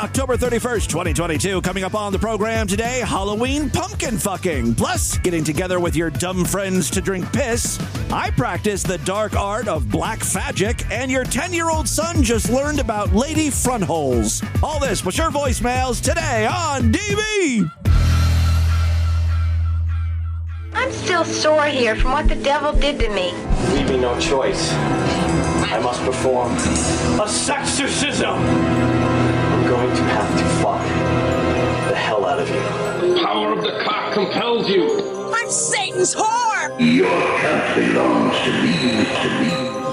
October 31st, 2022. Coming up on the program today, Halloween pumpkin fucking. Plus, getting together with your dumb friends to drink piss. I practice the dark art of black Fagic, and your 10-year-old son just learned about lady front holes. All this with your voicemails today on DB. I'm still sore here from what the devil did to me. Leave me no choice. I must perform a sexorcism. I'm going to have to fuck the hell out of you. The power of the cock compels you. I'm Satan's whore! Your cat belongs to me,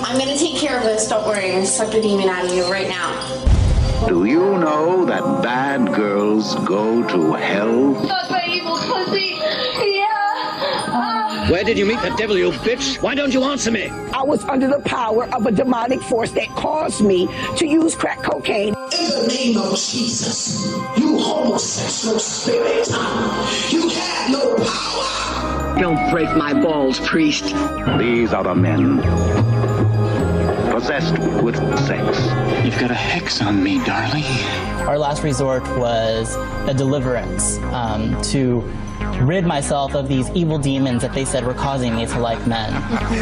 I'm gonna take care of this, don't worry. I'm gonna suck the demon out of you right now. Do you know that bad girls go to hell? Fuck my evil pussy! Yeah! Where did you meet the devil, you bitch? Why don't you answer me? I was under the power of a demonic force that caused me to use crack cocaine. In the name of Jesus, you homosexual spirit, you have no power. Don't break my balls, priest. These are the men possessed with sex. You've got a hex on me, darling. Our last resort was a deliverance to rid myself of these evil demons that they said were causing me to like men.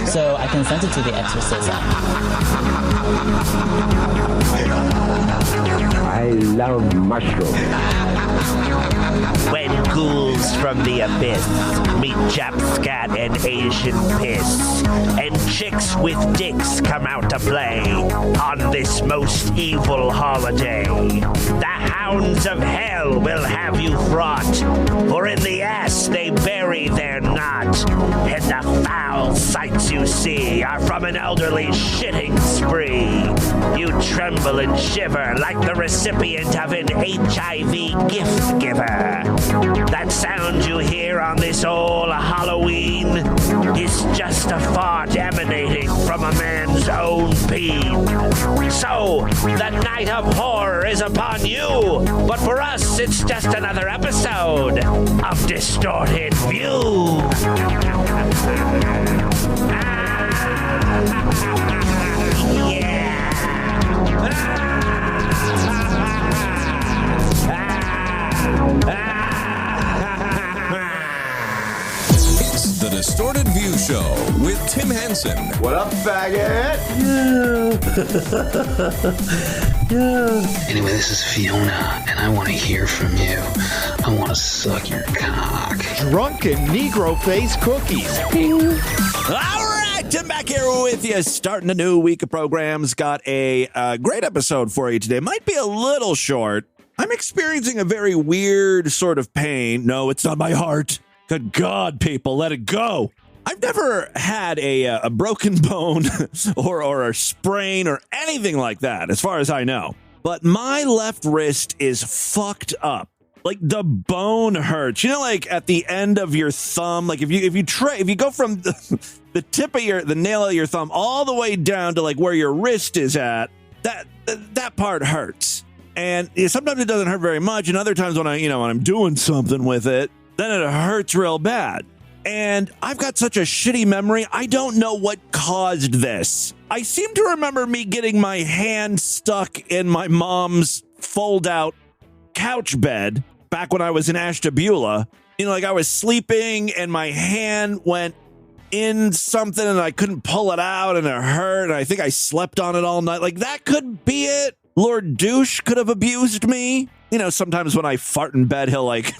So I consented to the exorcism. I love mushrooms. When ghouls from the abyss meet Jap scat and Asian piss, and chicks with dicks come out to play on this most evil holiday, the hounds of hell will have you fraught, for in the ass they bury their knot, and the foul sights you see are from an elderly shitting spree. You tremble and shiver like the recipient of an HIV gift giver. That sound you hear on this old Halloween is just a fart emanating from a man's own peen. So, the night of horror is upon you, but for us it's just another episode of Distorted View. It's the Distorted View Show with Tim Henson. What up, faggot? Anyway, this is Fiona, and I want to hear from you. I want to suck your cock. Drunken Negro face cookies. All right, Tim back here with you, starting a new week of programs. Got a great episode for you today. Might be a little short. I'm experiencing a very weird sort of pain. No, it's not my heart. Good God, people, let it go. I've never had a broken bone or a sprain or anything like that, as far as I know. But my left wrist is fucked up. Like, the bone hurts. You know, like at the end of your thumb, like if you go from the tip of the nail of your thumb all the way down to like where your wrist is at, that part hurts. And sometimes it doesn't hurt very much, and other times when I'm doing something with it, then it hurts real bad. And I've got such a shitty memory, I don't know what caused this. I seem to remember me getting my hand stuck in my mom's fold-out couch bed back when I was in Ashtabula. You know, like I was sleeping and my hand went in something and I couldn't pull it out and it hurt. And I think I slept on it all night. Like, that could be it. Lord Douche could have abused me. You know, sometimes when I fart in bed, he'll like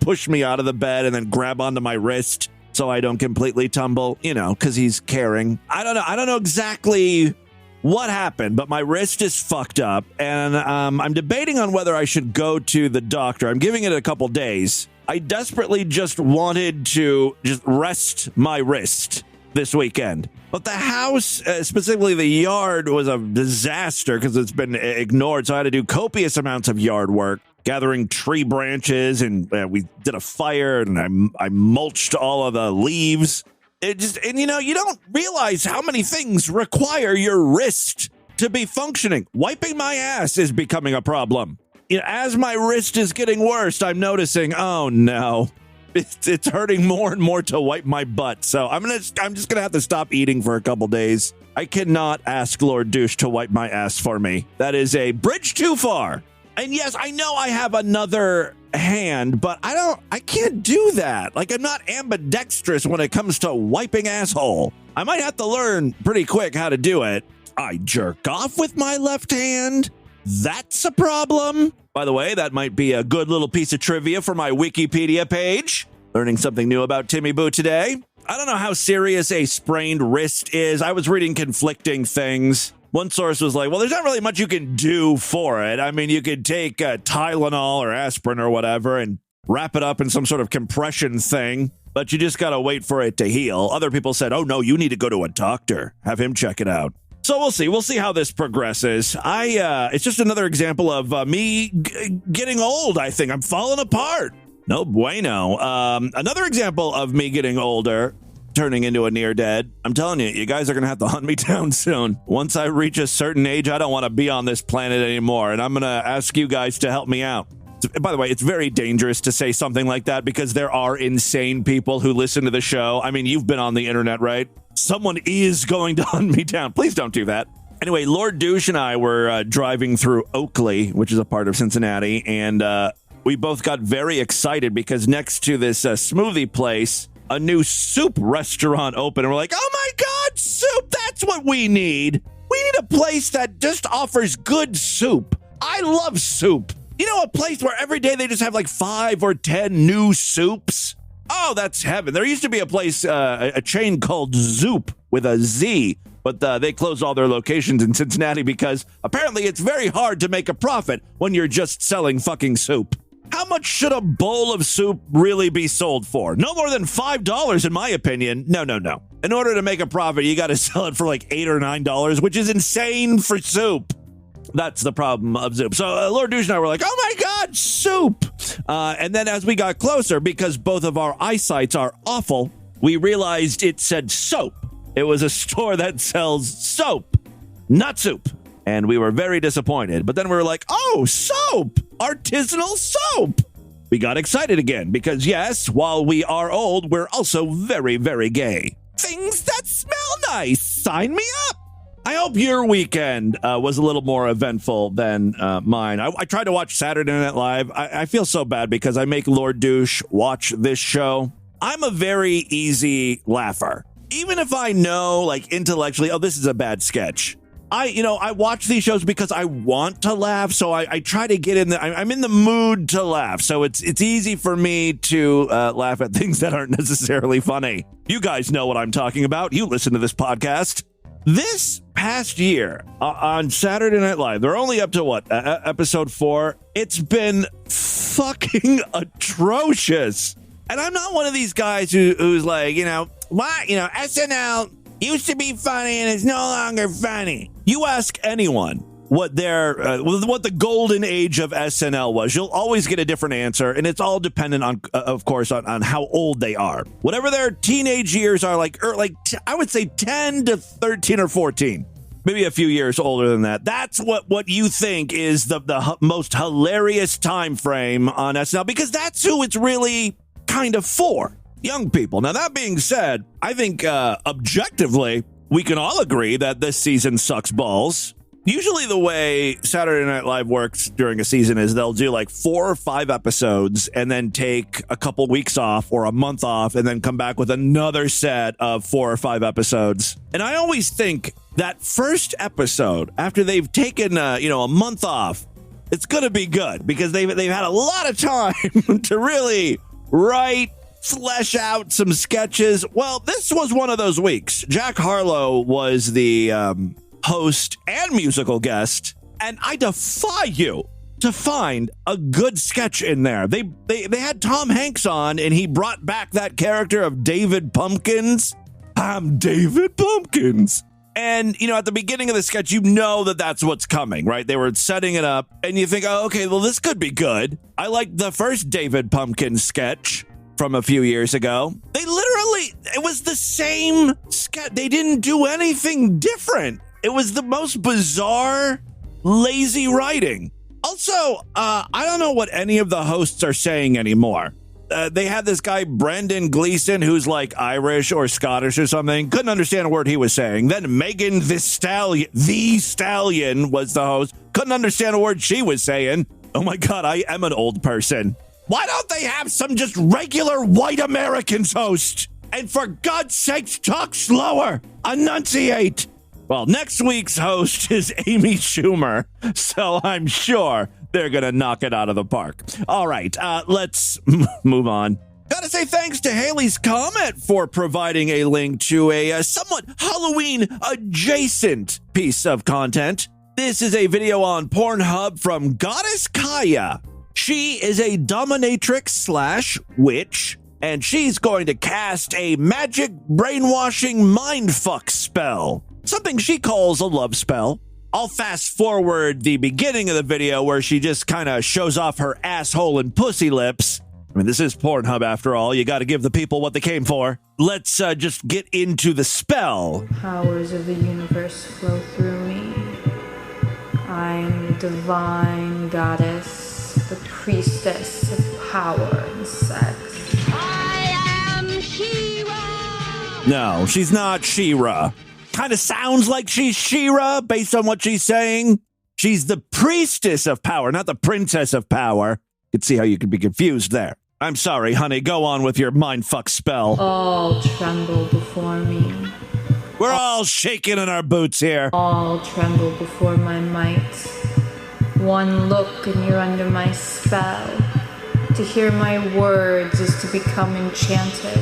push me out of the bed and then grab onto my wrist so I don't completely tumble, you know, because he's caring. I don't know exactly what happened, but my wrist is fucked up, and I'm debating on whether I should go to the doctor. I'm giving it a couple days. I desperately just wanted to just rest my wrist this weekend. But the house, specifically the yard, was a disaster because it's been ignored, so I had to do copious amounts of yard work, gathering tree branches, and we did a fire, and I mulched all of the leaves. And you know, you don't realize how many things require your wrist to be functioning. Wiping my ass is becoming a problem. You know, as my wrist is getting worse, I'm noticing, oh no, it's hurting more and more to wipe my butt. So I'm just gonna have to stop eating for a couple days. I cannot ask Lord Douche to wipe my ass for me. That is a bridge too far. And yes, I know I have another hand, but I can't do that. Like, I'm not ambidextrous when it comes to wiping asshole. I might have to learn pretty quick how to do it. I jerk off with my left hand. That's a problem. By the way, that might be a good little piece of trivia for my Wikipedia page. Learning something new about Timmy Boo today. I don't know how serious a sprained wrist is. I was reading conflicting things. One source was like, well, there's not really much you can do for it. I mean, you could take Tylenol or aspirin or whatever and wrap it up in some sort of compression thing, but you just got to wait for it to heal. Other people said, oh, no, you need to go to a doctor. Have him check it out. So we'll see. We'll see how this progresses. It's just another example of me getting old, I think. I'm falling apart. No bueno. Another example of me getting older, turning into a near dead. I'm telling you, you guys are going to have to hunt me down soon. Once I reach a certain age, I don't want to be on this planet anymore, and I'm going to ask you guys to help me out. By the way, it's very dangerous to say something like that because there are insane people who listen to the show. I mean, you've been on the internet, right? Someone is going to hunt me down. Please don't do that. Anyway, Lord Douche and I were driving through Oakley, which is a part of Cincinnati, and we both got very excited because next to this smoothie place, a new soup restaurant opened, and we're like, oh my God, soup, that's what we need. We need a place that just offers good soup. I love soup. You know, a place where every day they just have like 5 or 10 new soups. Oh, that's heaven. There used to be a place, a chain called Zoop with a Z, but they closed all their locations in Cincinnati because apparently it's very hard to make a profit when you're just selling fucking soup. How much should a bowl of soup really be sold for? No more than $5, in my opinion. No. In order to make a profit, you got to sell it for like $8 or $9, which is insane for soup. That's the problem of soup. So Lord Douche and I were like, oh my God, soup. And then as we got closer, because both of our eyesights are awful, we realized it said soap. It was a store that sells soap, not soup. And we were very disappointed. But then we were like, oh, soap, artisanal soap. We got excited again because, yes, while we are old, we're also very, very gay. Things that smell nice. Sign me up. I hope your weekend was a little more eventful than mine. I tried to watch Saturday Night Live. I feel so bad because I make Lord Douche watch this show. I'm a very easy laugher. Even if I know, like, intellectually, oh, this is a bad sketch. I watch these shows because I want to laugh, so I try to get in the. I'm in the mood to laugh, so it's easy for me to laugh at things that aren't necessarily funny. You guys know what I'm talking about. You listen to this podcast. This past year on Saturday Night Live, they're only up to what, episode 4? It's been fucking atrocious. And I'm not one of these guys who's like, SNL used to be funny and it's no longer funny. You ask anyone what what the golden age of SNL was, you'll always get a different answer, and it's all dependent on, of course, on how old they are. Whatever their teenage years are, I would say 10 to 13 or 14, maybe a few years older than that. That's what you think is the most hilarious time frame on SNL, because that's who it's really kind of for, young people. Now, that being said, I think objectively, we can all agree that this season sucks balls. Usually the way Saturday Night Live works during a season is they'll do like 4 or 5 episodes and then take a couple weeks off or a month off and then come back with another set of 4 or 5 episodes. And I always think that first episode, after they've taken a month off, it's going to be good because they've had a lot of time to really flesh out some sketches. Well, this was one of those weeks. Jack Harlow was the host and musical guest, and I defy you to find a good sketch in there. They had Tom Hanks on, and he brought back that character of David Pumpkins. I'm David Pumpkins. And, at the beginning of the sketch, that's what's coming, right? They were setting it up, and you think, oh, okay, well, this could be good. I like the first David Pumpkins sketch from a few years ago. It was the same sketch. They didn't do anything different. It was the most bizarre, lazy writing. Also, I don't know what any of the hosts are saying anymore. They had this guy, Brendan Gleeson, who's like Irish or Scottish or something. Couldn't understand a word he was saying. Then Megan the Stallion was the host. Couldn't understand a word she was saying. Oh my God, I am an old person. Why don't they have some just regular white Americans host? And for God's sakes, talk slower. Enunciate. Well, next week's host is Amy Schumer, so I'm sure they're going to knock it out of the park. All right, let's move on. Gotta say thanks to Haley's Comment for providing a link to a somewhat Halloween-adjacent piece of content. This is a video on Pornhub from Goddess Kaya. She is a dominatrix/witch, and she's going to cast a magic brainwashing mindfuck spell, something she calls a love spell. I'll fast forward the beginning of the video where she just kind of shows off her asshole and pussy lips. I mean, this is Pornhub after all. You got to give the people what they came for. Let's just get into the spell. Powers of the universe flow through me. I'm the divine goddess, the priestess of power and sex. I am She-Ra! No, she's not She-Ra. Kind of sounds like she's She-Ra based on what she's saying. She's the priestess of power, not the princess of power. You can see how you could be confused there. I'm sorry, honey. Go on with your mindfuck spell. All tremble before me. We're all shaking in our boots here. All tremble before my might. One look and you're under my spell. To hear my words is to become enchanted.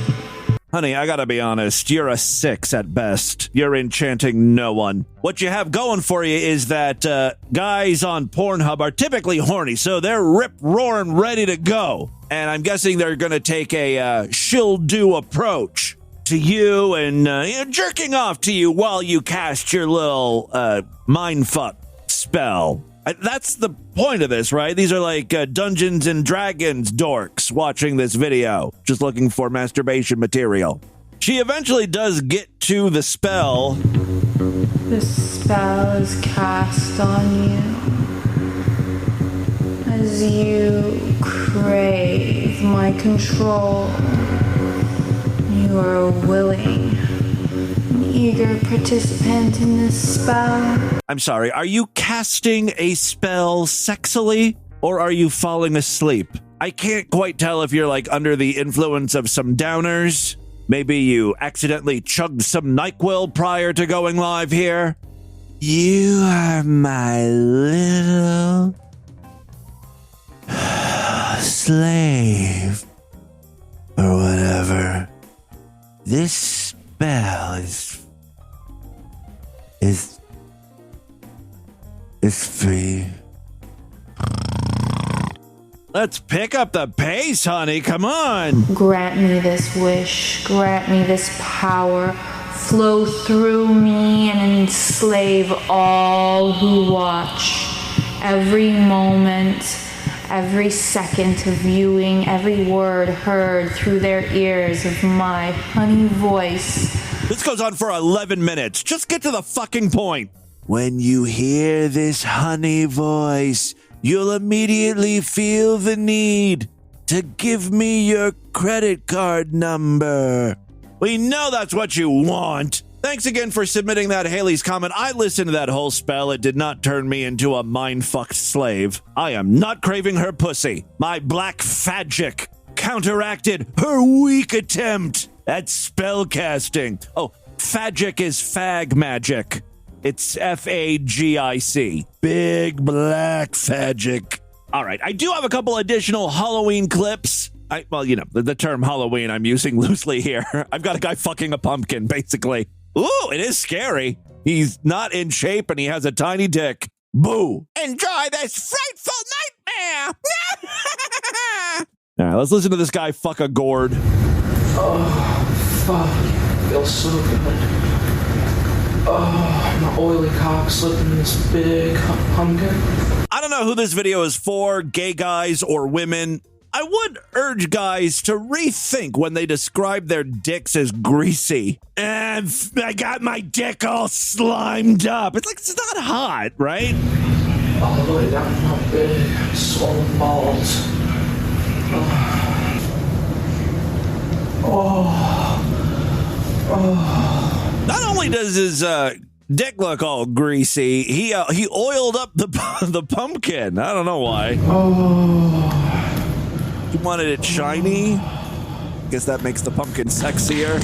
Honey, I gotta be honest, you're a 6 at best. You're enchanting no one. What you have going for you is that guys on Pornhub are typically horny, so they're rip-roaring ready to go. And I'm guessing they're gonna take a she'll-do approach to you and jerking off to you while you cast your little mindfuck spell. That's the point of this, right? These are like Dungeons and Dragons dorks watching this video, just looking for masturbation material. She eventually does get to the spell. The spell is cast on you as you crave my control. You are a willing, eager participant in this spell. I'm sorry, are you casting a spell sexily, or are you falling asleep? I can't quite tell if you're like under the influence of some downers. Maybe you accidentally chugged some NyQuil prior to going live here. You are my little slave, or whatever. This spell is free. Let's pick up the pace, honey. Come on. Grant me this wish. Grant me this power. Flow through me and enslave all who watch. Every moment, every second of viewing, every word heard through their ears of my honey voice. This goes on for 11 minutes. Just get to the fucking point. When you hear this honey voice, you'll immediately feel the need to give me your credit card number. We know that's what you want. Thanks again for submitting that Haley's Comment. I listened to that whole spell. It did not turn me into a mind-fucked slave. I am not craving her pussy. My black Fagic counteracted her weak attempt at spell casting. Oh, Fagic is fag magic. It's Fagic. Big black Fagic. All right, I do have a couple additional Halloween clips. Well, you know, the term Halloween I'm using loosely here. I've got a guy fucking a pumpkin, basically. Ooh, it is scary. He's not in shape and he has a tiny dick. Boo. Enjoy this frightful nightmare. All right, let's listen to this guy fuck a gourd. Oh, fuck. Feels so good. Oh, my oily cock slipping in this big pumpkin. I don't know who this video is for, gay guys or women. I would urge guys to rethink when they describe their dicks as greasy. And I got my dick all slimed up. It's like, it's not hot, right? All the way down my big, swollen balls. Oh. Not only does his dick look all greasy. He oiled up the pumpkin. I don't know why. He wanted it shiny. Guess that makes the pumpkin sexier.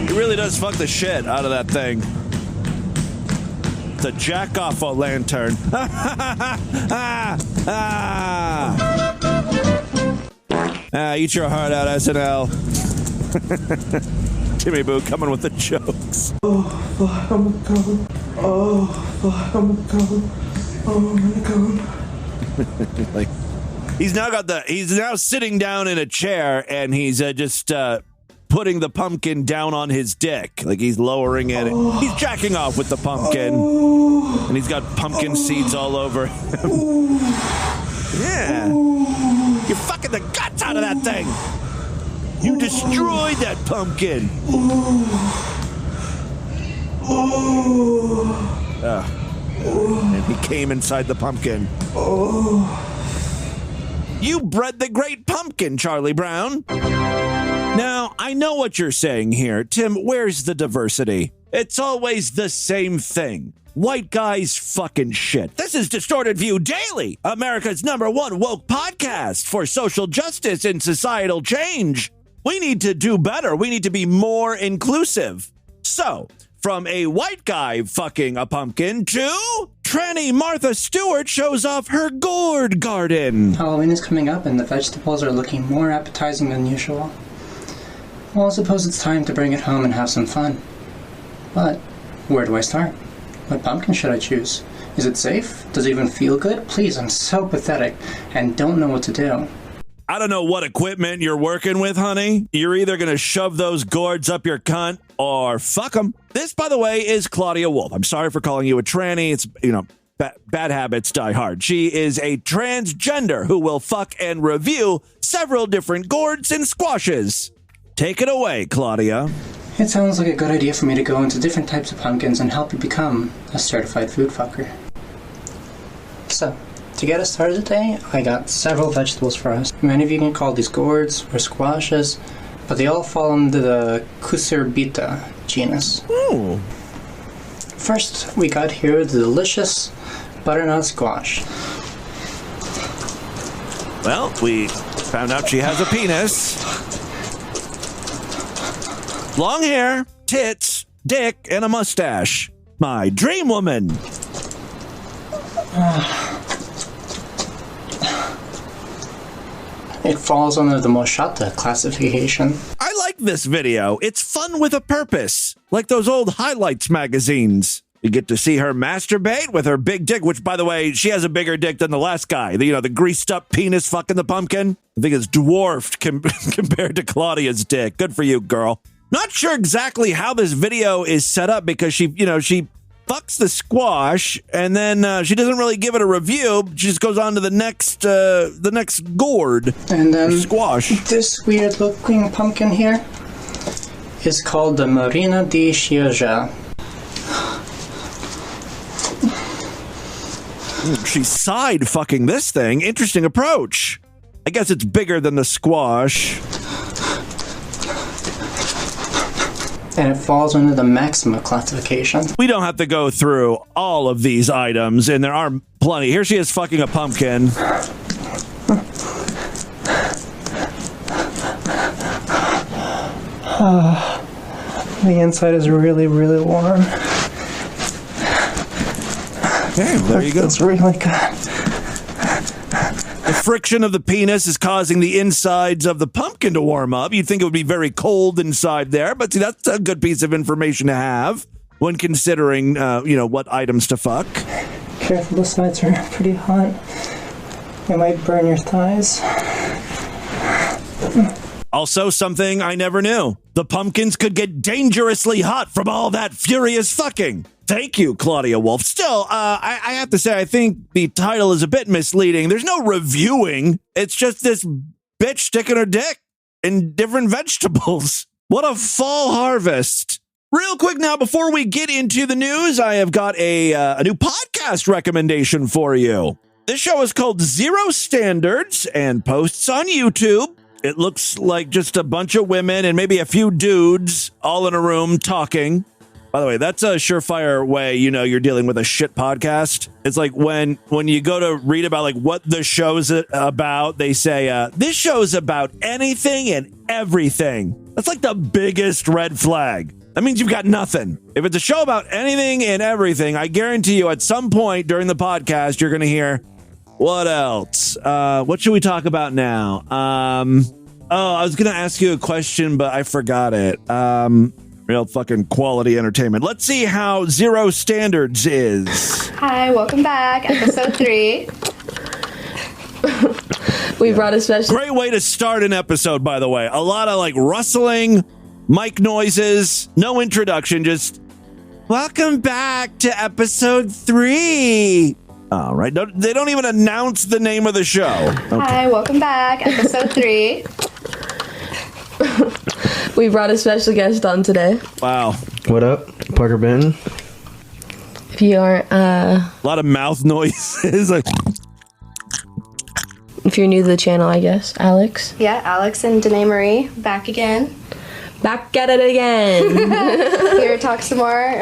He really does fuck the shit out of that thing. It's a jack-off a lantern. Eat your heart out, SNL. Timmy Boo coming with the jokes. Oh, fuck, I'm coming. Oh, fuck, I'm coming. Oh, I'm coming. Like, he's now sitting down in a chair and he's just putting the pumpkin down on his dick. Like he's lowering it. He's jacking off with the pumpkin. And he's got pumpkin seeds all over him. Yeah. You're fucking the guts out of that thing. You destroyed that pumpkin. And he came inside the pumpkin. You bred the great pumpkin, Charlie Brown. Now, I know what you're saying here. Tim, where's the diversity? It's always the same thing. White guys fucking shit. This is Distorted View Daily, America's #1 woke podcast for social justice and societal change. We need to do better. We need to be more inclusive. So, from a white guy fucking a pumpkin to tranny Martha Stewart shows off her gourd garden. Halloween is coming up and the vegetables are looking more appetizing than usual. Well, I suppose it's time to bring it home and have some fun. But where do I start? What pumpkin should I choose? Is it safe? Does it even feel good? Please, I'm so pathetic and don't know what to do. I don't know what equipment you're working with, honey. You're either going to shove those gourds up your cunt or fuck them. This, by the way, is Claudia Wolf. I'm sorry for calling you a tranny. It's, bad habits die hard. She is a transgender who will fuck and review several different gourds and squashes. Take it away, Claudia. It sounds like a good idea for me to go into different types of pumpkins and help you become a certified food fucker. So, to get us started today, I got several vegetables for us. Many of you can call these gourds or squashes, but they all fall under the Cucurbita genus. Ooh. First, we got here the delicious butternut squash. Well, we found out she has a penis. Long hair, tits, dick, and a mustache. My dream woman. It falls under the Moshata classification. I like this video. It's fun with a purpose. Like those old highlights magazines. You get to see her masturbate with her big dick, which, by the way, she has a bigger dick than the last guy. The greased up penis fucking the pumpkin. I think it's dwarfed compared to Claudia's dick. Good for you, girl. Not sure exactly how this video is set up because she fucks the squash and then she doesn't really give it a review. She just goes on to the next gourd and then squash. This weird looking pumpkin here is called the Marina di Chiaja. She side fucking this thing. Interesting approach. I guess it's bigger than the squash. And it falls under the Maxima classification. We don't have to go through all of these items, and there are plenty. Here she is fucking a pumpkin. The inside is really, really warm. Okay, there you go. It's really good. The friction of the penis is causing the insides of the pumpkin to warm up. You'd think it would be very cold inside there, but see, that's a good piece of information to have when considering, what items to fuck. Careful, the sides are pretty hot. It might burn your thighs. Also, something I never knew. The pumpkins could get dangerously hot from all that furious fucking. Thank you, Claudia Wolf. Still, I have to say, I think the title is a bit misleading. There's no reviewing. It's just this bitch sticking her dick in different vegetables. What a fall harvest. Real quick now, before we get into the news, I have got a new podcast recommendation for you. This show is called Zero Standards and posts on YouTube. It looks like just a bunch of women and maybe a few dudes all in a room talking By the way, that's a surefire way, you're dealing with a shit podcast. It's like when you go to read about like what the show's about, they say, this show's about anything and everything. That's like the biggest red flag. That means you've got nothing. If it's a show about anything and everything, I guarantee you at some point during the podcast, you're going to hear, what else? What should we talk about now? I was going to ask you a question, but I forgot it. Real fucking quality entertainment. Let's see how Zero Standards is. Hi, welcome back. Episode 3. We brought a special... Great way to start an episode, by the way. A lot of like rustling, mic noises, no introduction, just welcome back to episode 3. All right. They don't even announce the name of the show. Okay. Hi, welcome back. Episode 3. We brought a special guest on today. Wow. What up? Parker Benton. If you aren't... A lot of mouth noises. Like... If you're new to the channel, I guess. Alex. Yeah, Alex and Danae Marie. Back again. Back at it again. Here to talk some more.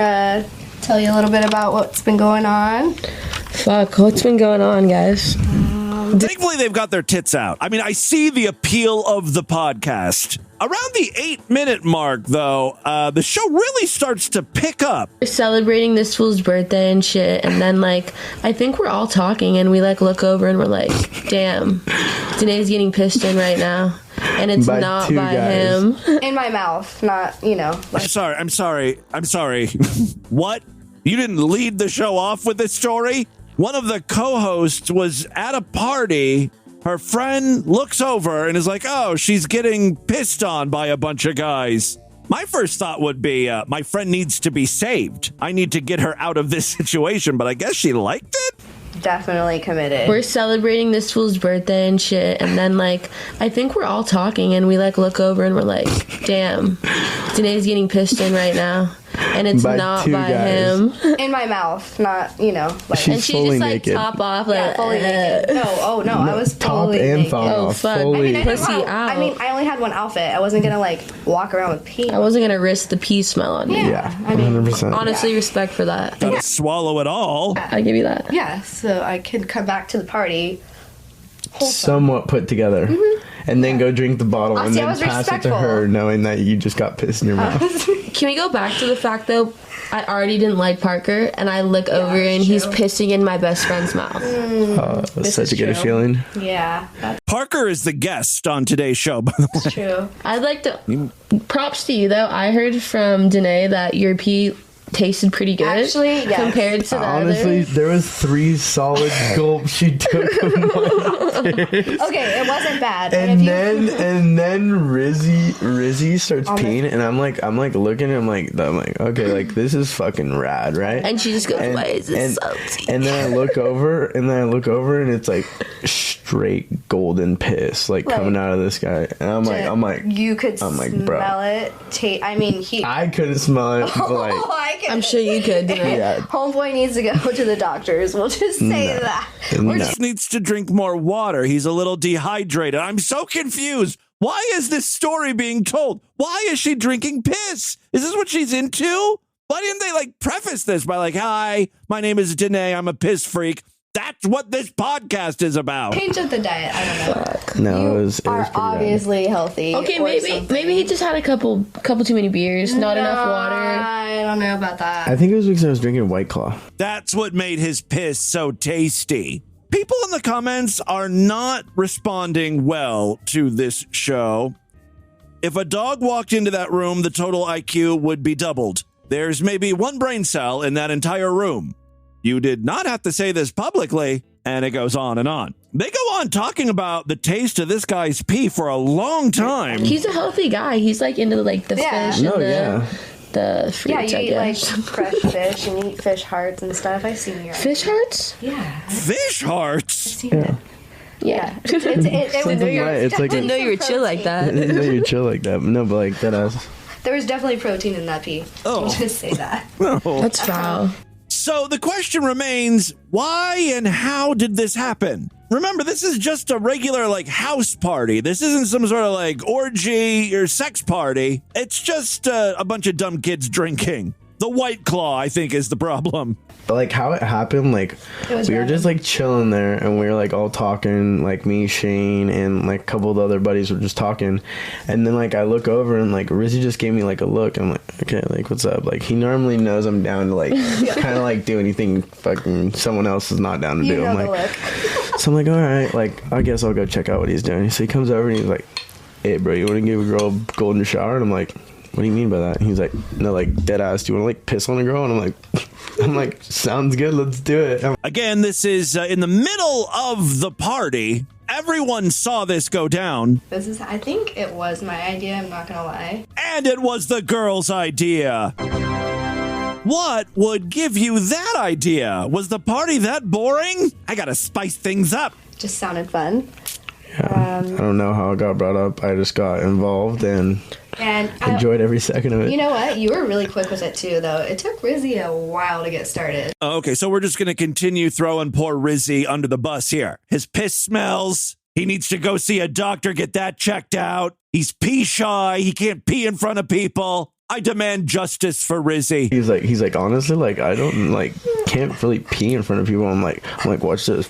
Tell you a little bit about what's been going on. Fuck, what's been going on, guys? Thankfully, they've got their tits out. I mean, I see the appeal of the podcast. Around the 8-minute mark, though, the show really starts to pick up. We're celebrating this fool's birthday and shit, and then, like, I think we're all talking, and we, like, look over and we're like, damn, Danae's getting pissed in right now. And it's by not by guys. Him. In my mouth, not, Like. I'm sorry. What? You didn't lead the show off with this story? One of the co-hosts was at a party. Her friend looks over and is like, oh, she's getting pissed on by a bunch of guys. My first thought would be, my friend needs to be saved. I need to get her out of this situation, but I guess she liked it? Definitely committed. We're celebrating this fool's birthday and shit, and then, like, I think we're all talking, and we, like, look over and we're like, damn, Danae's getting pissed in right now. And it's by not by guys. Him. In my mouth, not, Like, she's and she just, like, naked. top off, like, fully naked. No, I was fully top and naked. thong Oh, off. fuck. Fully. I mean, I only had one outfit. I wasn't gonna, like, walk around with pee. I wasn't gonna risk the pee smell on me. Yeah, 100%. Honestly, respect for that. Gotta swallow it all. I give you that. Yeah, so I could come back to the party. Somewhat put together. Mm-hmm. And then go drink the bottle and then pass it to her knowing that you just got pissed in your mouth. Can we go back to the fact, though, I already didn't like Parker, and I look over and he's pissing in my best friend's mouth. That's such a good feeling. Yeah. Parker is the guest on today's show, by the way. That's true. I'd like to... Props to you, though. I heard from Danae that your pee tasted pretty good. Actually, yes. Compared to the honestly, others. There was 3 solid gulps she took of my piss. Okay, it wasn't bad. And then Rizzy starts peeing, and I'm like looking, and I'm like, okay, like this is fucking rad, right? And she just goes, why is this salty? And then I look over, and it's like straight golden piss, like coming out of this guy, and I'm like, you could smell it. I couldn't smell it, but like. I'm sure you could. Yeah. Homeboy needs to go to the doctors. We'll just say that. Or just needs to drink more water. He's a little dehydrated. I'm so confused. Why is this story being told? Why is she drinking piss? Is this what she's into? Why didn't they like preface this by like, hi, my name is Danae. I'm a piss freak. That's what this podcast is about. Change up the diet. I don't know. Fuck. No, it was obviously healthy. Okay, maybe he just had a couple too many beers, not enough water. I don't know about that. I think it was because I was drinking White Claw. That's what made his piss so tasty. People in the comments are not responding well to this show. If a dog walked into that room, the total IQ would be doubled. There's maybe 1 brain cell in that entire room. You did not have to say this publicly, and it goes on and on. They go on talking about the taste of this guy's pee for a long time. He's a healthy guy. He's like into like the fish and the fruits, you eat like fresh fish and eat fish hearts and stuff. I've seen your fish hearts. Yeah. Fish hearts. Yeah. Didn't know you were chill like that. I didn't know you were chill like that. But no, but like that ass. There was definitely protein in that pee. Oh, I'll just say that. Oh. That's foul. So the question remains, why and how did this happen? Remember, this is just a regular, like, house party. This isn't some sort of, like, orgy or sex party. It's just a bunch of dumb kids drinking. The White Claw, I think, is the problem. But like how it happened, like we were just like chilling there and we were like all talking, like me, Shane, and like a couple of the other buddies were just talking. And then like I look over and like Rizzy just gave me like a look. I'm like, okay, like what's up? Like he normally knows I'm down to like kind of like do anything fucking someone else is not down to do. I'm like, so I'm like, all right, like I guess I'll go check out what he's doing. So he comes over and he's like, hey bro, you want to give a girl a golden shower? And I'm like, what do you mean by that? And he's like, no, like dead ass, do you want to like piss on a girl? And I'm like, sounds good, let's do it. Again, this is in the middle of the party. Everyone saw this go down. I think it was my idea, I'm not gonna lie. And it was the girl's idea. What would give you that idea? Was the party that boring? I gotta spice things up. Just sounded fun. Yeah, I don't know how it got brought up. I just got involved and enjoyed every second of it. You know what? You were really quick with it too, though. It took Rizzy a while to get started. Okay, so we're just going to continue throwing poor Rizzy under the bus here. His piss smells. He needs to go see a doctor, get that checked out. He's pee shy. He can't pee in front of people. I demand justice for Rizzy. He's like, honestly, like, I don't, like, can't really pee in front of people. I'm like, watch this.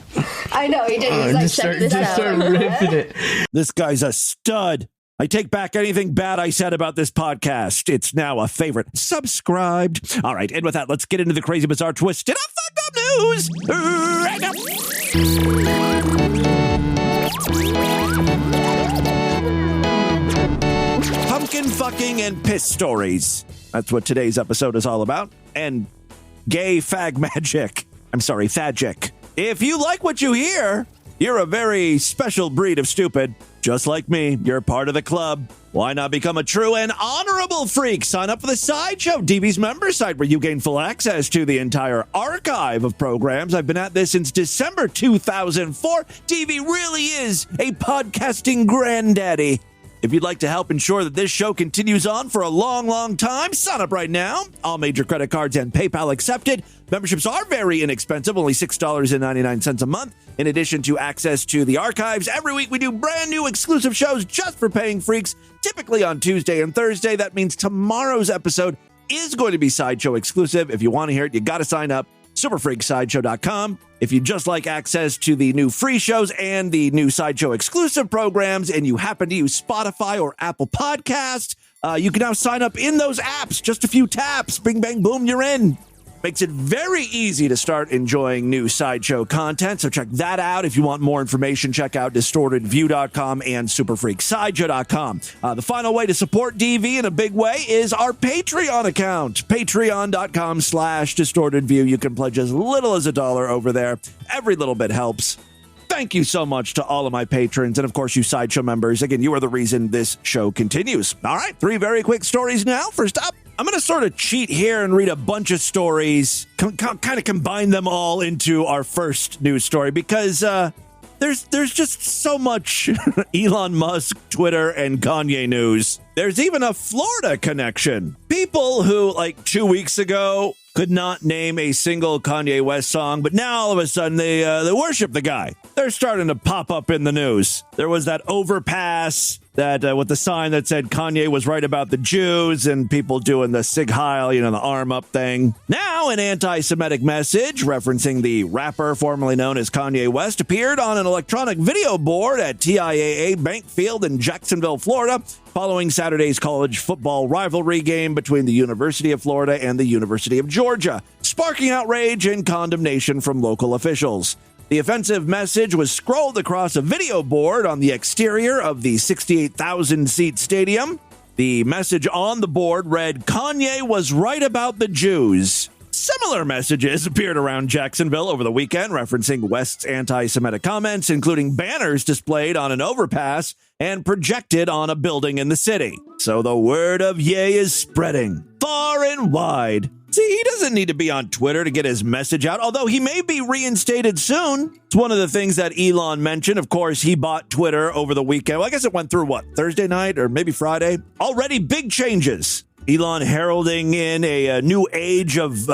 I know, he did. He's like, check this out. Start ripping it. This guy's a stud. I take back anything bad I said about this podcast. It's now a favorite. Subscribed. All right, and with that, let's get into the crazy, bizarre, twisted, fucked up news right now. Pumpkin fucking and piss stories. That's what today's episode is all about. And gay fag magic. I'm sorry, Fagic. If you like what you hear, you're a very special breed of stupid. Just like me, you're part of the club. Why not become a true and honorable freak? Sign up for the Sideshow, DV's member site, where you gain full access to the entire archive of programs. I've been at this since December 2004. DV really is a podcasting granddaddy. If you'd like to help ensure that this show continues on for a long, long time, sign up right now. All major credit cards and PayPal accepted. Memberships are very inexpensive, only $6.99 a month. In addition to access to the archives, every week we do brand new exclusive shows just for paying freaks, typically on Tuesday and Thursday. That means tomorrow's episode is going to be Sideshow exclusive. If you want to hear it, you got to sign up. Superfreaksideshow.com. If you just like access to the new free shows and the new Sideshow exclusive programs, and you happen to use Spotify or Apple Podcasts, you can now sign up in those apps. Just a few taps. Bing, bang, boom, you're in. Makes it very easy to start enjoying new Sideshow content, so check that out. If you want more information, check out DistortedView.com and SuperFreakSideshow.com. The final way to support DV in a big way is our Patreon account, Patreon.com/DistortedView. You can pledge as little as $1 over there. Every little bit helps. Thank you so much to all of my patrons and, of course, you Sideshow members. Again, you are the reason this show continues. All right, 3 very quick stories now. First up, I'm going to sort of cheat here and read a bunch of stories, kind of combine them all into our first news story because there's just so much Elon Musk, Twitter, and Kanye news. There's even a Florida connection. People who, like 2 weeks ago, could not name a single Kanye West song, but now all of a sudden they worship the guy. They're starting to pop up in the news. There was that overpass that with the sign that said Kanye was right about the Jews and people doing the Sig Heil, the arm up thing. Now an anti-Semitic message referencing the rapper formerly known as Kanye West appeared on an electronic video board at TIAA Bank Field in Jacksonville, Florida, following Saturday's college football rivalry game between the University of Florida and the University of Georgia, sparking outrage and condemnation from local officials. The offensive message was scrolled across a video board on the exterior of the 68,000-seat stadium. The message on the board read, "Kanye was right about the Jews." Similar messages appeared around Jacksonville over the weekend, referencing West's anti-Semitic comments, including banners displayed on an overpass and projected on a building in the city. So the word of Ye is spreading far and wide. See, he doesn't need to be on Twitter to get his message out, although he may be reinstated soon. It's one of the things that Elon mentioned. Of course, he bought Twitter over the weekend. Well, I guess it went through, Thursday night or maybe Friday? Already big changes. Elon heralding in a new age of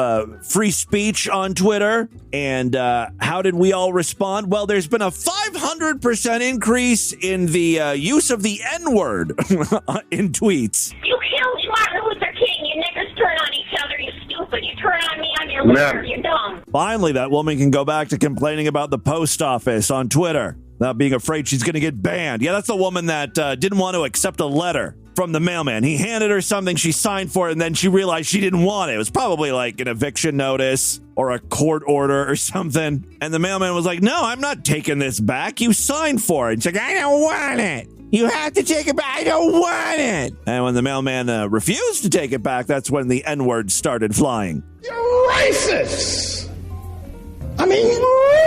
free speech on Twitter. And how did we all respond? Well, there's been a 500% increase in the use of the N-word in tweets. You killed Martin Luther King. You niggers turn on each other, you stupid You're dumb. Finally, that woman can go back to complaining about the post office on Twitter, not being afraid she's going to get banned. Yeah, that's the woman that didn't want to accept a letter from the mailman. He handed her something, she signed for it, and then she realized she didn't want it. It was probably like an eviction notice or a court order or something. And the mailman was like, no, I'm not taking this back. You signed for it. She's like, I don't want it. You have to take it back. I don't want it. And when the mailman refused to take it back, that's when the N-word started flying. You're racist. I mean,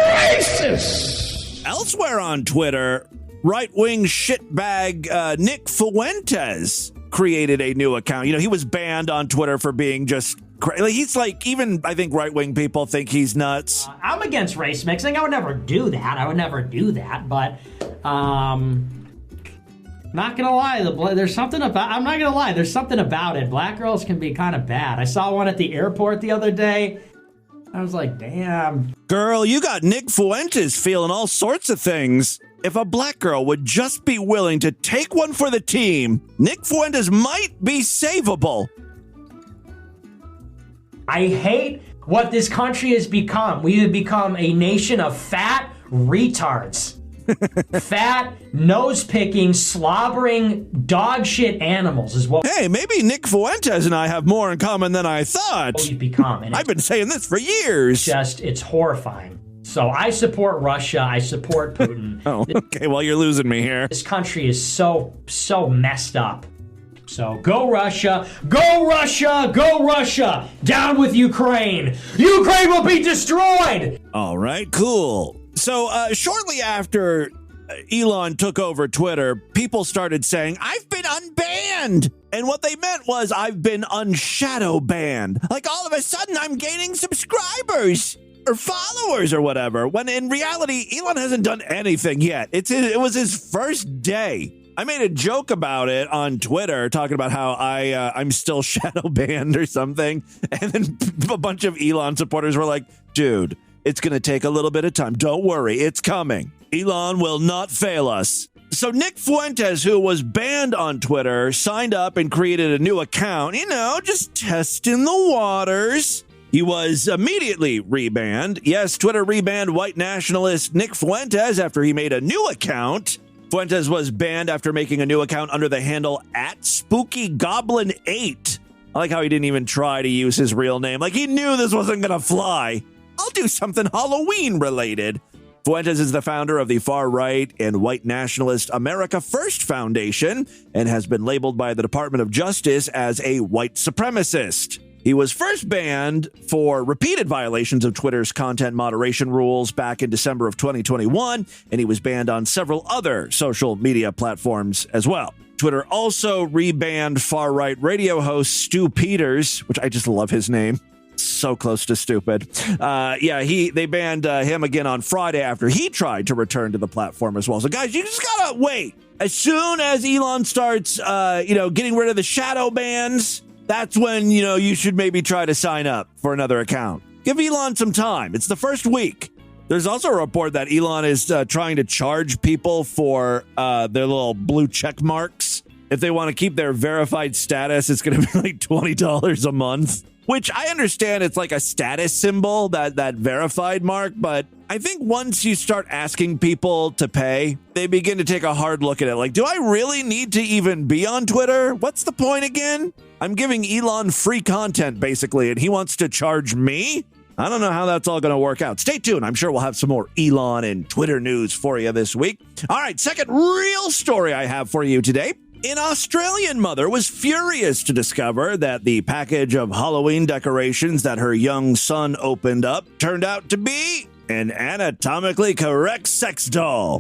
racist. Elsewhere on Twitter, right-wing shitbag Nick Fuentes created a new account. You know, he was banned on Twitter for being just crazy. He's like, even I think right-wing people think he's nuts. I'm against race mixing. I would never do that. But, not gonna lie, there's something about it. Black girls can be kind of bad. I saw one at the airport the other day. I was like, damn. Girl, you got Nick Fuentes feeling all sorts of things. If a black girl would just be willing to take one for the team, Nick Fuentes might be savable. I hate what this country has become. We have become a nation of fat retards. Fat, nose-picking, slobbering, dog shit animals is what... Hey, maybe Nick Fuentes and I have more in common than I thought. We've become. I've been saying this for years. It's horrifying. So I support Russia. I support Putin. Oh, okay. Well, you're losing me here. This country is so messed up. So go Russia. Go Russia. Go Russia. Down with Ukraine. Ukraine will be destroyed. All right, cool. So shortly after Elon took over Twitter, people started saying, I've been unbanned. And what they meant was I've been unshadow banned. Like all of a sudden I'm gaining subscribers or followers or whatever. When in reality, Elon hasn't done anything yet. It was his first day. I made a joke about it on Twitter, talking about how I'm still shadow banned or something. And then a bunch of Elon supporters were like, dude, it's going to take a little bit of time. Don't worry, it's coming. Elon will not fail us. So Nick Fuentes, who was banned on Twitter, signed up and created a new account, just testing the waters. He was immediately rebanned. Yes, Twitter rebanned white nationalist Nick Fuentes after he made a new account. Fuentes was banned after making a new account under the handle @SpookyGoblin8. I like how he didn't even try to use his real name. Like he knew this wasn't going to fly. I'll do something Halloween related. Fuentes is the founder of the far-right and white nationalist America First Foundation and has been labeled by the Department of Justice as a white supremacist. He was first banned for repeated violations of Twitter's content moderation rules back in December of 2021, and he was banned on several other social media platforms as well. Twitter also rebanned far-right radio host Stu Peters, which I just love his name. So close to stupid. They banned him again on Friday after he tried to return to the platform as well. So guys, you just gotta wait. As soon as Elon starts, getting rid of the shadow bans, that's when, you should maybe try to sign up for another account. Give Elon some time. It's the first week. There's also a report that Elon is trying to charge people for their little blue check marks. If they want to keep their verified status, it's going to be like $20 a month. Which I understand it's like a status symbol, that verified mark, but I think once you start asking people to pay, they begin to take a hard look at it. Like, do I really need to even be on Twitter? What's the point again? I'm giving Elon free content, basically, and he wants to charge me? I don't know how that's all going to work out. Stay tuned. I'm sure we'll have some more Elon and Twitter news for you this week. All right, second real story I have for you today. An Australian mother was furious to discover that the package of Halloween decorations that her young son opened up turned out to be an anatomically correct sex doll.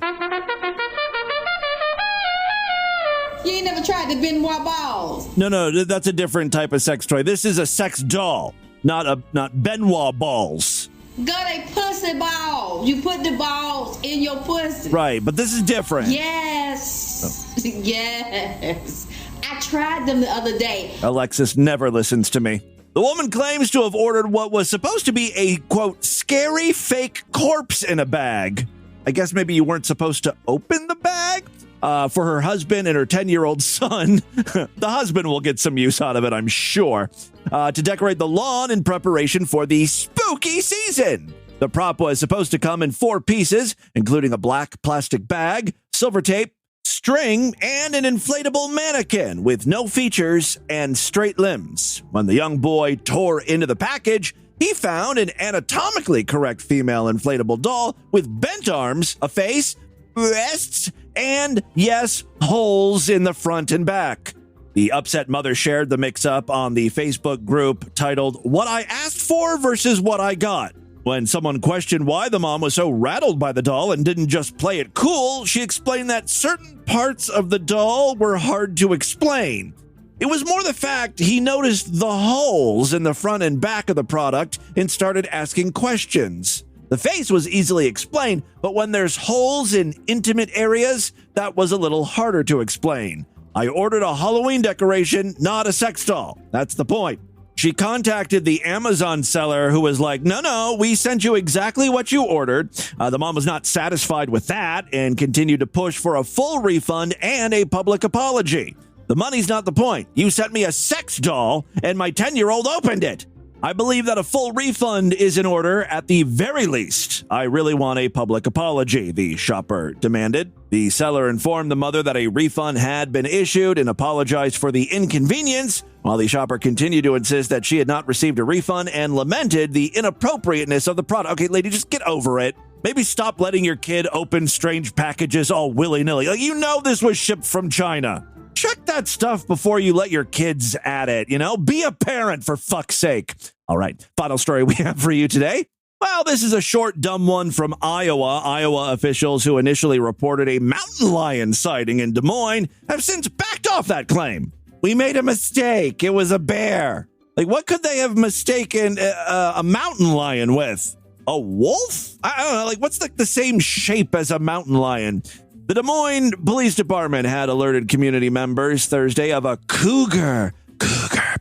You ain't never tried the Benoit balls? No, that's a different type of sex toy. This is a sex doll, not Benoit balls. Got a pussy ball. You put the balls in your pussy. Right, but this is different. Yes. Yes. I tried them the other day. Alexis never listens to me. The woman claims to have ordered what was supposed to be a, quote, scary fake corpse in a bag. I guess maybe you weren't supposed to open the bag? For her husband and her 10-year-old son. The husband will get some use out of it, I'm sure. to decorate the lawn in preparation for the spooky season. The prop was supposed to come in 4 pieces, including a black plastic bag, silver tape, string, and an inflatable mannequin with no features and straight limbs. When the young boy tore into the package, he found an anatomically correct female inflatable doll with bent arms, a face, breasts, and, yes, holes in the front and back. The upset mother shared the mix-up on the Facebook group titled What I Asked For versus What I Got. When someone questioned why the mom was so rattled by the doll and didn't just play it cool, she explained that certain parts of the doll were hard to explain. It was more the fact he noticed the holes in the front and back of the product and started asking questions. The face was easily explained, but when there's holes in intimate areas, that was a little harder to explain. I ordered a Halloween decoration, not a sex doll. That's the point. She contacted the Amazon seller who was like, no, we sent you exactly what you ordered. The mom was not satisfied with that and continued to push for a full refund and a public apology. The money's not the point. You sent me a sex doll and my 10-year-old opened it. I believe that a full refund is in order at the very least. I really want a public apology, the shopper demanded. The seller informed the mother that a refund had been issued and apologized for the inconvenience, while the shopper continued to insist that she had not received a refund and lamented the inappropriateness of the product. Okay, lady, just get over it. Maybe stop letting your kid open strange packages all willy-nilly. Like, you know this was shipped from China. Check that stuff before you let your kids at it, Be a parent, for fuck's sake. All right, final story we have for you today. Well, this is a short, dumb one from Iowa. Iowa officials who initially reported a mountain lion sighting in Des Moines have since backed off that claim. We made a mistake. It was a bear. Like, what could they have mistaken a mountain lion with? A wolf? I don't know. Like, what's the same shape as a mountain lion? The Des Moines Police Department had alerted community members Thursday of a cougar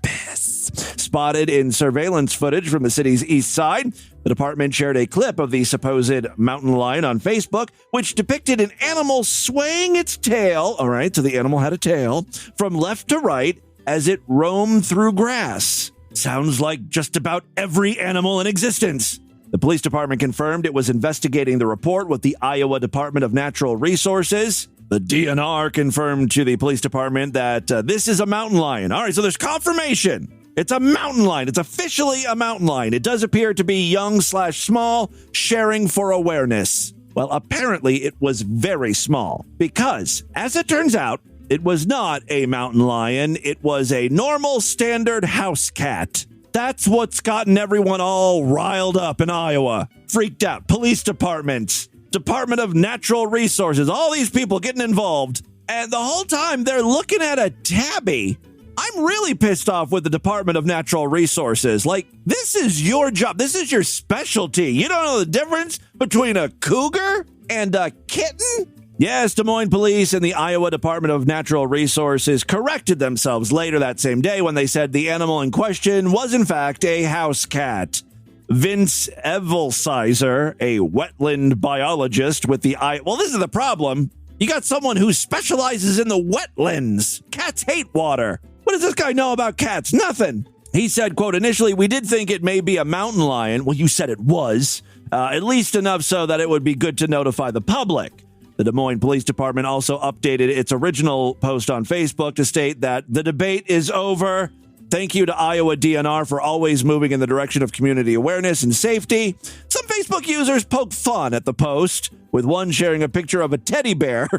piss spotted in surveillance footage from the city's east side. The department shared a clip of the supposed mountain lion on Facebook, which depicted an animal swaying its tail, all right, so the animal had a tail, from left to right as it roamed through grass. Sounds like just about every animal in existence. The police department confirmed it was investigating the report with the Iowa Department of Natural Resources. The DNR confirmed to the police department that this is a mountain lion. All right, so there's confirmation. It's a mountain lion. It's officially a mountain lion. It does appear to be young/small, sharing for awareness. Well, apparently it was very small because, as it turns out, it was not a mountain lion. It was a normal standard house cat. That's what's gotten everyone all riled up in Iowa. Freaked out. Police departments, Department of Natural Resources, all these people getting involved. And the whole time they're looking at a tabby. I'm really pissed off with the Department of Natural Resources. Like, this is your job. This is your specialty. You don't know the difference between a cougar and a kitten? Yes, Des Moines Police and the Iowa Department of Natural Resources corrected themselves later that same day when they said the animal in question was, in fact, a house cat. Vince Evelsizer, a wetland biologist with the Well, this is the problem. You got someone who specializes in the wetlands. Cats hate water. What does this guy know about cats? Nothing. He said, quote, initially, we did think it may be a mountain lion. Well, you said it was. At least enough so that it would be good to notify the public. The Des Moines Police Department also updated its original post on Facebook to state that the debate is over. Thank you to Iowa DNR for always moving in the direction of community awareness and safety. Some Facebook users poked fun at the post, with one sharing a picture of a teddy bear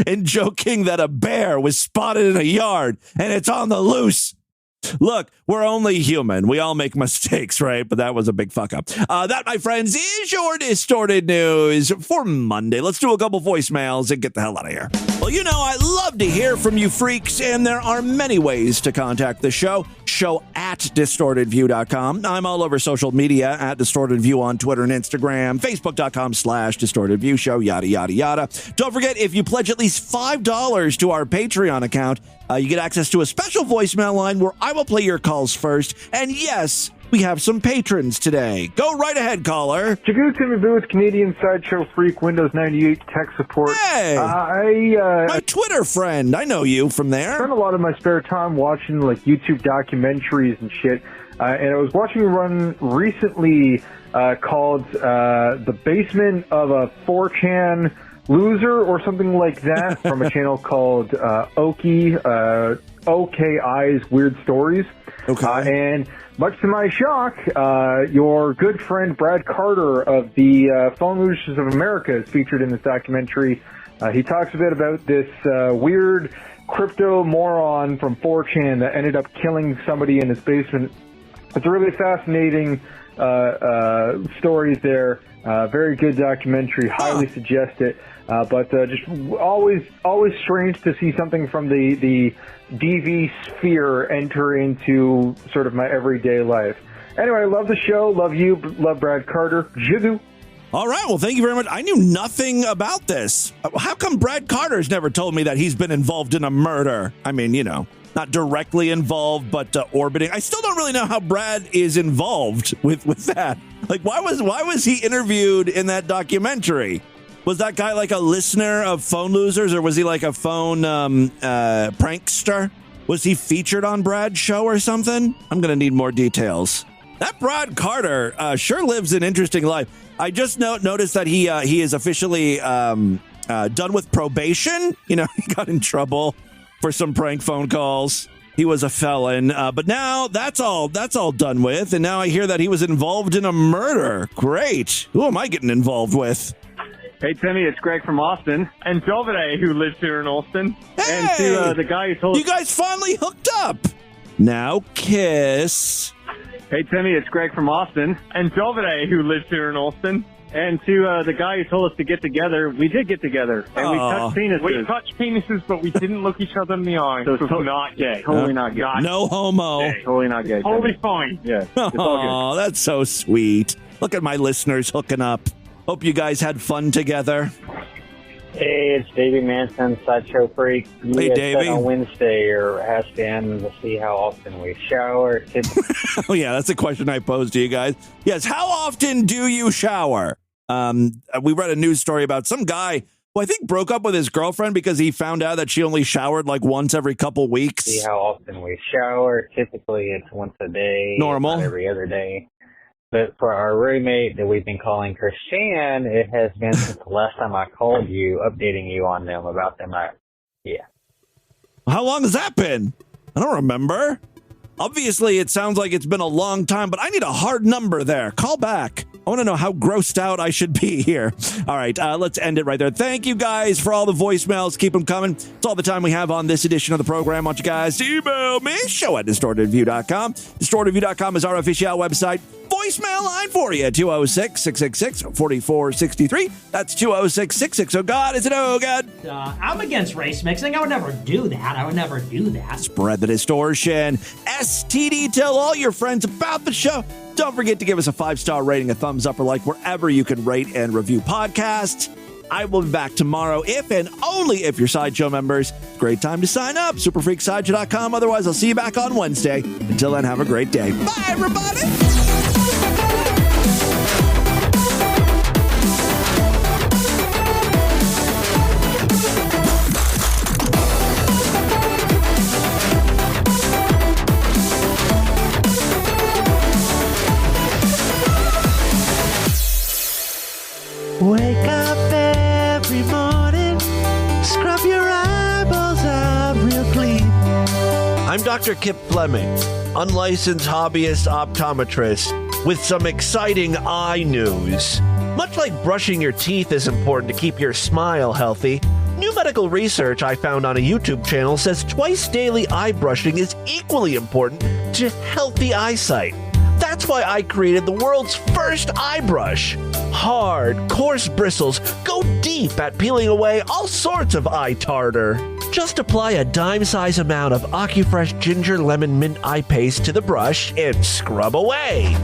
and joking that a bear was spotted in a yard and it's on the loose. Look, we're only human. We all make mistakes, right? But that was a big fuck up. That, my friends, is your Distorted News for Monday. Let's do a couple voicemails and get the hell out of here. Well, I love to hear from you freaks, and there are many ways to contact the show. Show at distortedview.com. I'm all over social media at distortedview on Twitter and Instagram, facebook.com/distortedview show, yada, yada, yada. Don't forget, if you pledge at least $5 to our Patreon account, you get access to a special voicemail line where I will play your calls first. And yes, we have some patrons today. Go right ahead, caller. Jagoo Timmy Booth, Canadian Sideshow Freak, Windows 98 tech support. Hey! My Twitter friend. I know you from there. I spend a lot of my spare time watching like YouTube documentaries and shit. And I was watching one recently called The Basement of a 4chan Loser or something like that from a channel called OKI's Weird Stories. Okay. And much to my shock, your good friend Brad Carter of the Phone Losers of America is featured in this documentary. He talks a bit about this weird crypto moron from 4chan that ended up killing somebody in his basement. It's a really fascinating stories there. Very good documentary. Highly suggest it. But just always strange to see something from the DV sphere enter into sort of my everyday life. Anyway, I love the show. Love you. Love Brad Carter. Jigoo. All right. Well, thank you very much. I knew nothing about this. How come Brad Carter's never told me that he's been involved in a murder? I mean, you know, not directly involved, but orbiting. I still don't really know how Brad is involved with that. Like, why was he interviewed in that documentary? Was that guy like a listener of Phone Losers, or was he like a phone prankster? Was he featured on Brad's show or something? I'm going to need more details. That Brad Carter sure lives an interesting life. I just noticed that he is officially done with probation. You know, he got in trouble for some prank phone calls. He was a felon, but now that's all done with. And now I hear that he was involved in a murder. Great. Who am I getting involved with? Hey, Timmy, it's Greg from Austin. And Davide, who lives here in Austin. Hey! And to the guy who told us... You guys finally hooked up. Now kiss. Hey, Timmy, it's Greg from Austin. And Davide, who lives here in Austin. And to the guy who told us to get together, we did get together. And we touched penises. We touched penises, but we didn't look each other in the eye. So it's not gay. Totally not gay. No homo. Gay. Totally not gay. Totally fine. Yeah. It's all Oh, that's so sweet. Look at my listeners hooking up. Hope you guys had fun together. Hey, it's Davey Manson, Sideshow Freak. You Hey, had Davey. said on Wednesday you're asking to see how often we shower. Oh, yeah, that's a question I posed to you guys. Yes, how often do you shower? We read a news story about some guy who I think broke up with his girlfriend because he found out that she only showered like once every couple weeks. See how often we shower. Typically, it's once a day. Normal. Not every other day. But for our roommate that we've been calling Christian, it has been since the last time I called you, updating you on them about them. Yeah. How long has that been? I don't remember. Obviously, it sounds like it's been a long time, but I need a hard number there. Call back. I want to know how grossed out I should be here. All right, let's end it right there. Thank you guys for all the voicemails. Keep them coming. It's all the time we have on this edition of the program. I want you guys to email me, show@distortedview.com. Distortedview.com is our official website. Voicemail line for you, 206-666-4463. That's 206-66. Oh, God, is it oh, God? I'm against race mixing. I would never do that. Spread the distortion. STD, tell all your friends about the show. Don't forget to give us a 5-star rating, a thumbs up, or like wherever you can rate and review podcasts. I will be back tomorrow if and only if you're Sideshow members. Great time to sign up. Superfreaksideshow.com. Otherwise, I'll see you back on Wednesday. Until then, have a great day. Bye, everybody. Wake up every morning, scrub your eyeballs out real clean. I'm Dr. Kip Fleming, unlicensed hobbyist optometrist with some exciting eye news. Much like brushing your teeth is important to keep your smile healthy, new medical research I found on a YouTube channel says twice daily eye brushing is equally important to healthy eyesight. That's why I created the world's first eye brush. Hard, coarse bristles go deep at peeling away all sorts of eye tartar. Just apply a dime-size amount of AccuFresh Ginger Lemon Mint Eye Paste to the brush and scrub away.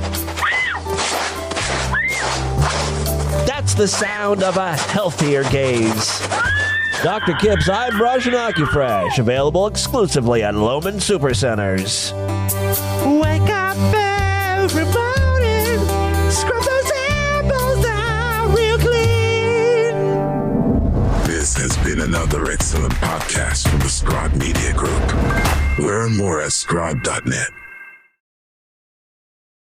That's the sound of a healthier gaze. Dr. Kip's Eye Brush and AccuFresh, available exclusively at Lohman Supercenters. Wake up every podcast from the Scribe Media Group. Learn more at scribe.net.